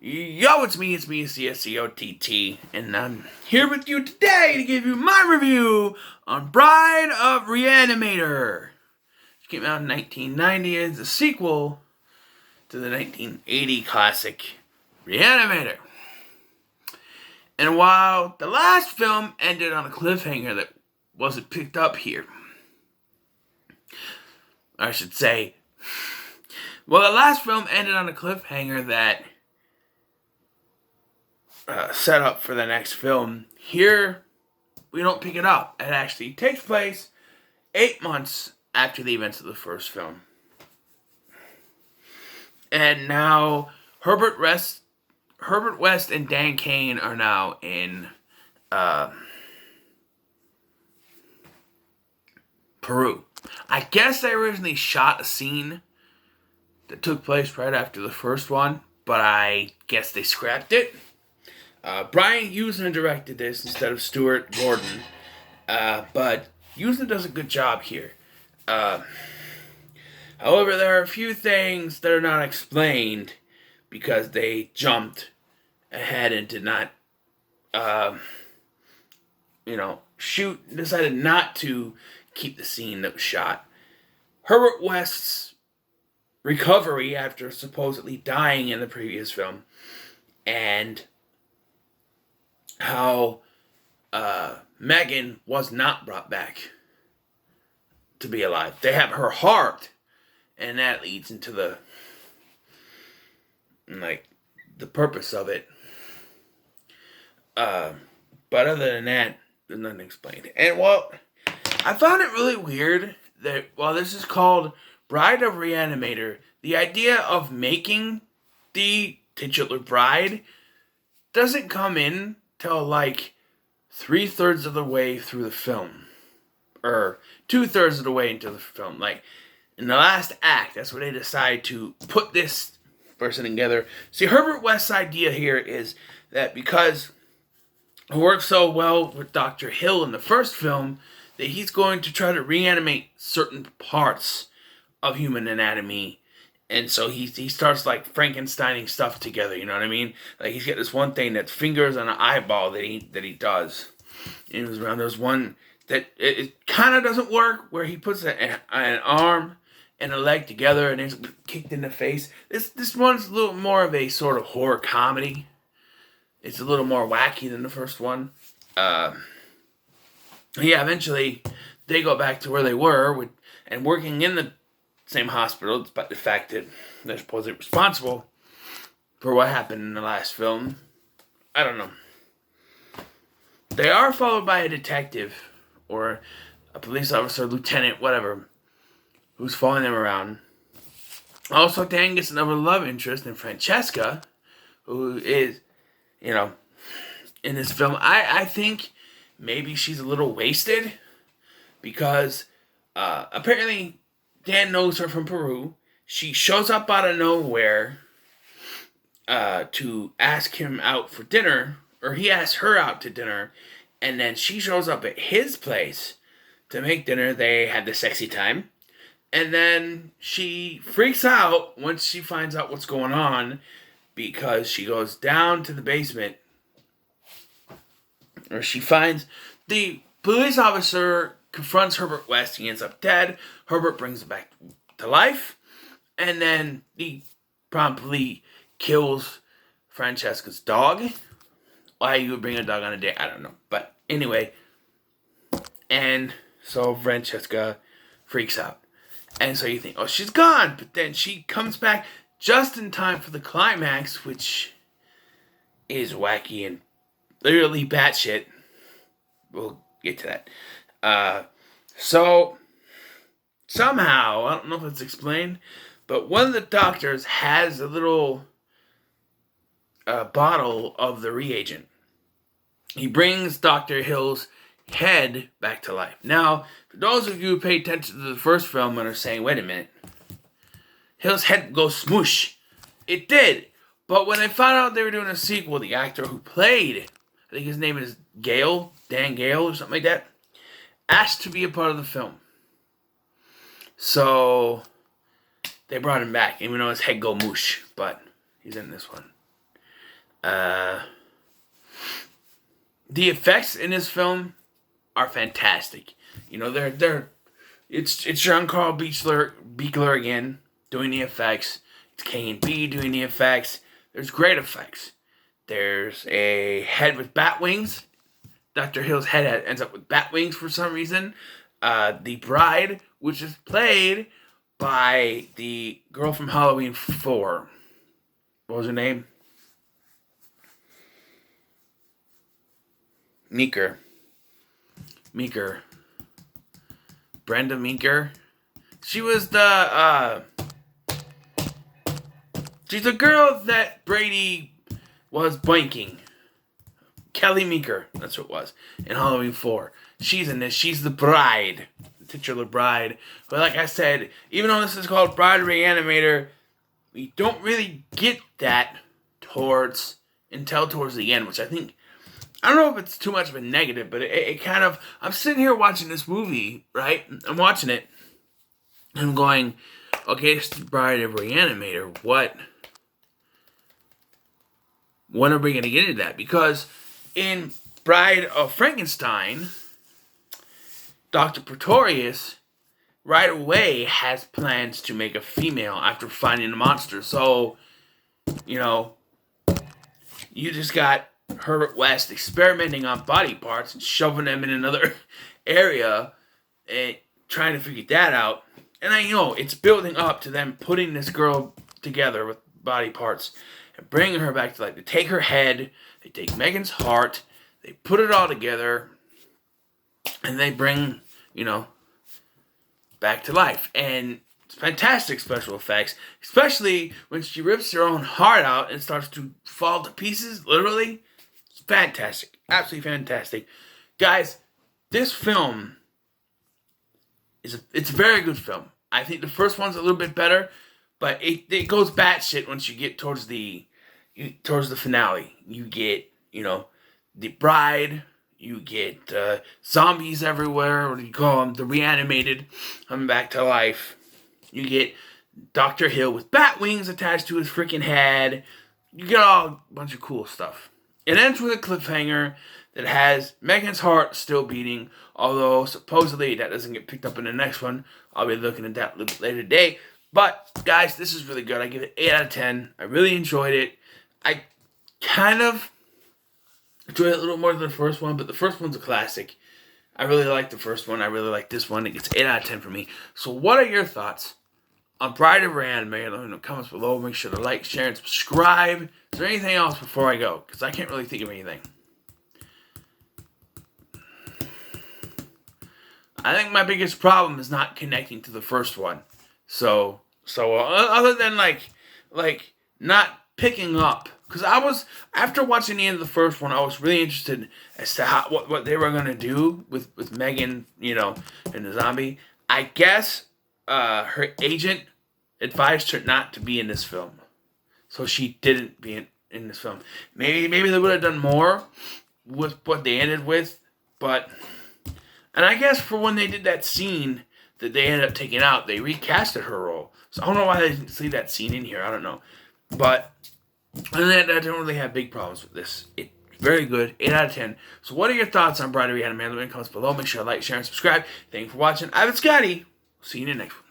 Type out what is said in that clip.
Yo, it's me, CSCOTT, and I'm here with you today to give you my review on Bride of Re-Animator. It came out in 1990 as a sequel to the 1980 classic Re-Animator. And while the last film ended on a cliffhanger that wasn't picked up here, I should say, well, the last film ended on a cliffhanger that set up for the next film. Here, we don't pick it up. It actually takes place 8 months after the events of the first film. And now, Herbert West and Dan Kane are now in Peru. I guess they originally shot a scene that took place right after the first one, but I guess they scrapped it. Brian Usna directed this instead of Stuart Gordon, but Usna does a good job here. However, there are a few things that are not explained because they jumped ahead and did not, decided not to keep the scene that was shot. Herbert West's recovery after supposedly dying in the previous film, and how Megan was not brought back to be alive. They have her heart, and that leads into the purpose of it. But other than that, there's nothing explained. And I found it really weird that while this is called Bride of Re-Animator, the idea of making the titular bride doesn't come in till 3/3 of the way through the film. Or 2/3 of the way into the film. In the last act, that's where they decide to put this person together. See, Herbert West's idea here is that because it worked so well with Dr. Hill in the first film, that he's going to try to reanimate certain parts of human anatomy. And so he starts Frankensteining stuff together, you know what I mean? He's got this one thing that's fingers and an eyeball that he does. And there's one that it kind of doesn't work, where he puts an arm and a leg together and it's kicked in the face. This one's a little more of a sort of horror comedy. It's a little more wacky than the first one. Eventually they go back to where they were and working in the same hospital, despite the fact that they're supposedly responsible for what happened in the last film. I don't know. They are followed by a detective or a police officer, lieutenant, whatever, who's following them around. Also, Dan gets another love interest in Francesca, who is, in this film. I think maybe she's a little wasted because apparently Dan knows her from Peru. She shows up out of nowhere to ask him out for dinner, or he asks her out to dinner, and then she shows up at his place to make dinner. They had the sexy time, and then she freaks out once she finds out what's going on, because she goes down to the basement, or she finds the police officer confronts Herbert West. He ends up dead. Herbert brings him back to life, and then he promptly kills Francesca's dog. Why you would bring a dog on a date, I don't know. But anyway, and so Francesca freaks out. And so you think, oh, she's gone. But then she comes back just in time for the climax, which is wacky and literally batshit. We'll get to that. So somehow, I don't know if it's explained, but one of the doctors has a little bottle of the reagent. He brings Dr. Hill's head back to life. Now, for those of you who pay attention to the first film and are saying, wait a minute, Hill's head goes smoosh. It did. But when they found out they were doing a sequel, the actor who played, I think his name is Dan Gale or something like that, asked to be a part of the film. So they brought him back, even though his head go moosh, but he's in this one. Uh, the effects in this film are fantastic. You know, it's Jean Carl Beekler again doing the effects. It's K&B doing the effects. There's great effects. There's a head with bat wings. Dr. Hill's head ends up with bat wings for some reason. The bride, which is played by the girl from Halloween 4. What was her name? Meeker. Brenda Meeker. She was she's the girl that Brady was blanking. Kelly Meeker, that's what it was, in Halloween 4. She's in this. She's the bride. The titular bride. But like I said, even though this is called Bride Re-Animator, we don't really get that until towards the end, which I think, I don't know if it's too much of a negative, but it kind of, I'm sitting here watching this movie, right? I'm watching it, and I'm going, okay, it's the Bride of Re-Animator. When are we going to get into that? Because in Bride of Frankenstein, Dr. Pretorius right away has plans to make a female after finding the monster. So, you know, you just got Herbert West experimenting on body parts and shoving them in another area and trying to figure that out. And I know it's building up to them putting this girl together with body parts and bringing her back to life. They take her head, they take Megan's heart, they put it all together, and they bring, back to life. And it's fantastic special effects, especially when she rips her own heart out and starts to fall to pieces, literally. It's fantastic. Absolutely fantastic. Guys, this film it's a very good film. I think the first one's a little bit better, but it goes batshit once you get towards the finale. You get, the bride, you get zombies everywhere, what do you call them? The reanimated coming back to life. You get Dr. Hill with bat wings attached to his freaking head. You get a bunch of cool stuff. It ends with a cliffhanger that has Megan's heart still beating, although supposedly that doesn't get picked up in the next one. I'll be looking at that a little later today. But, guys, this is really good. I give it 8 out of 10. I really enjoyed it. I kind of enjoyed it a little more than the first one, but the first one's a classic. I really like the first one. I really like this one. It gets 8 out of 10 for me. So what are your thoughts on Bride of Re-Animator? Let me know in the comments below. Make sure to like, share, and subscribe. Is there anything else before I go? Because I can't really think of anything. I think my biggest problem is not connecting to the first one. So other than like not picking up, because after watching the end of the first one, I was really interested as to what they were gonna do with Megan, and the zombie. I guess her agent advised her not to be in this film, so she didn't be in this film. Maybe they would have done more with what they ended with, but. And I guess for when they did that scene that they ended up taking out, they recasted her role. So I don't know why they didn't see that scene in here. I don't know. But other than that, I don't really have big problems with this. It's very good. 8 out of 10. So what are your thoughts on Bride of Re-Animator? Leave in the comments below. Make sure to like, share, and subscribe. Thank you for watching. I've been Scotty. See you in the next one.